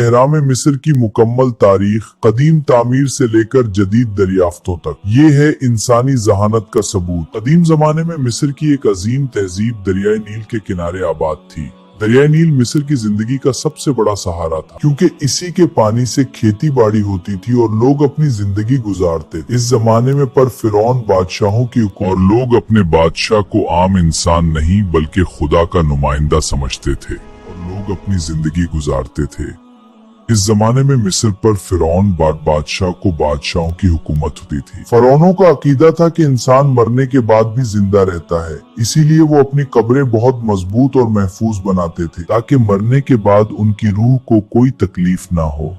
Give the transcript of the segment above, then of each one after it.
एहराम मिस्र की मुकम्मल तारीख कदीम तामीर से लेकर जदीद दरियाफ्तों तक, ये है इंसानी जहानत का सबूत। कदीम जमाने में मिस्र की एक अजीम तहजीब दरियाए नील के किनारे आबाद थी। दरियाए नील मिस्र की जिंदगी का सबसे बड़ा सहारा था, क्योंकि इसी के पानी से खेती बाड़ी होती थी और लोग अपनी जिंदगी गुजारते थे। इस जमाने में पर फिरौन बादशाहों की और लोग अपने बादशाह को आम इंसान नहीं बल्कि खुदा का नुमाइंदा समझते थे और लोग अपनी जिंदगी गुजारते थे। इस जमाने में मिस्र पर फिरौन बादशाह को बादशाहों की हुकूमत होती थी। फिरौनों का अकीदा था कि इंसान मरने के बाद भी जिंदा रहता है, इसीलिए वो अपनी कब्रें बहुत मजबूत और महफूज बनाते थे ताकि मरने के बाद उनकी रूह को कोई तकलीफ ना हो।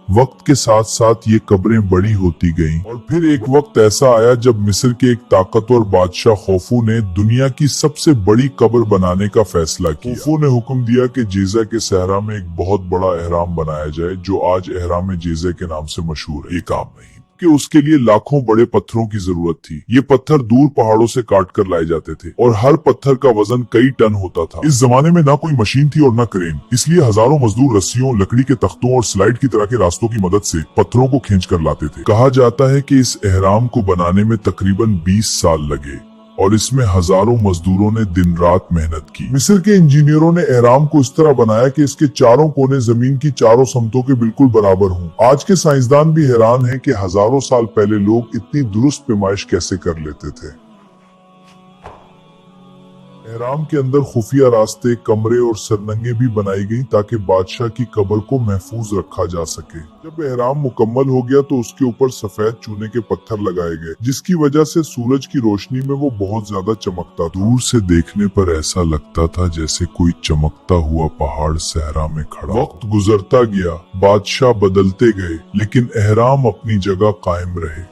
वक्त के साथ साथ ये कब्रें बड़ी होती गईं और फिर एक वक्त ऐसा आया जब मिस्र के एक ताकतवर बादशाह खौफू ने दुनिया की सबसे बड़ी कब्र बनाने का फैसला किया। खौफू ने हुक्म दिया कि जेजा के सहरा में एक बहुत बड़ा एहराम बनाया जाए, जो आज एहराम जेजा के नाम से मशहूर है। ये काम नहीं कि उसके लिए लाखों बड़े पत्थरों की जरूरत थी। ये पत्थर दूर पहाड़ों से काट कर लाए जाते थे और हर पत्थर का वजन कई टन होता था। इस जमाने में ना कोई मशीन थी और ना क्रेन, इसलिए हजारों मजदूर रस्सियों, लकड़ी के तख्तों और स्लाइड की तरह के रास्तों की मदद से पत्थरों को खींच कर लाते थे। कहा जाता है कि इस एहराम को बनाने में तकरीबन 20 साल लगे और इसमें हजारों मजदूरों ने दिन रात मेहनत की। मिस्र के इंजीनियरों ने एहराम को इस तरह बनाया कि इसके चारों कोने जमीन की चारों समतों के बिल्कुल बराबर हों। आज के साइंसदान भी हैरान हैं कि हजारों साल पहले लोग इतनी दुरुस्त पैमाइश कैसे कर लेते थे। एहराम के अंदर खुफिया रास्ते, कमरे और सरनंगे भी बनाई गई ताकि बादशाह की कब्र को महफूज रखा जा सके। जब एहराम मुकम्मल हो गया तो उसके ऊपर सफेद चूने के पत्थर लगाए गए, जिसकी वजह से सूरज की रोशनी में वो बहुत ज्यादा चमकता था। दूर से देखने पर ऐसा लगता था जैसे कोई चमकता हुआ पहाड़ सहरा में खड़ा। वक्त गुजरता गया, बादशाह बदलते गए, लेकिन एहराम अपनी जगह कायम रहे।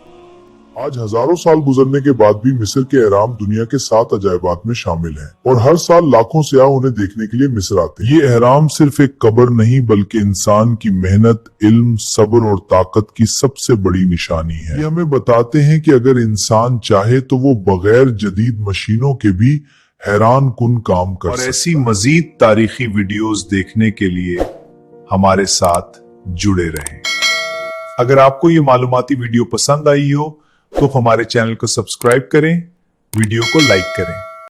आज हजारों साल गुजरने के बाद भी मिस्र के एहराम दुनिया के 7 अजायबात में शामिल हैं और हर साल लाखों सियाह उन्हें देखने के लिए मिस्र आते हैं। ये एहराम सिर्फ एक कब्र नहीं बल्कि इंसान की मेहनत, इल्म, सब्र और ताकत की सबसे बड़ी निशानी है। ये हमें बताते हैं कि अगर इंसान चाहे तो वो बगैर जदीद मशीनों के भी हैरान कुन काम कर सकता है। और ऐसी मजीद तारीखी वीडियोस देखने के लिए हमारे साथ जुड़े रहें। अगर आपको ये मालूमाती वीडियो पसंद आई हो तो हमारे चैनल को सब्सक्राइब करें, वीडियो को लाइक करें।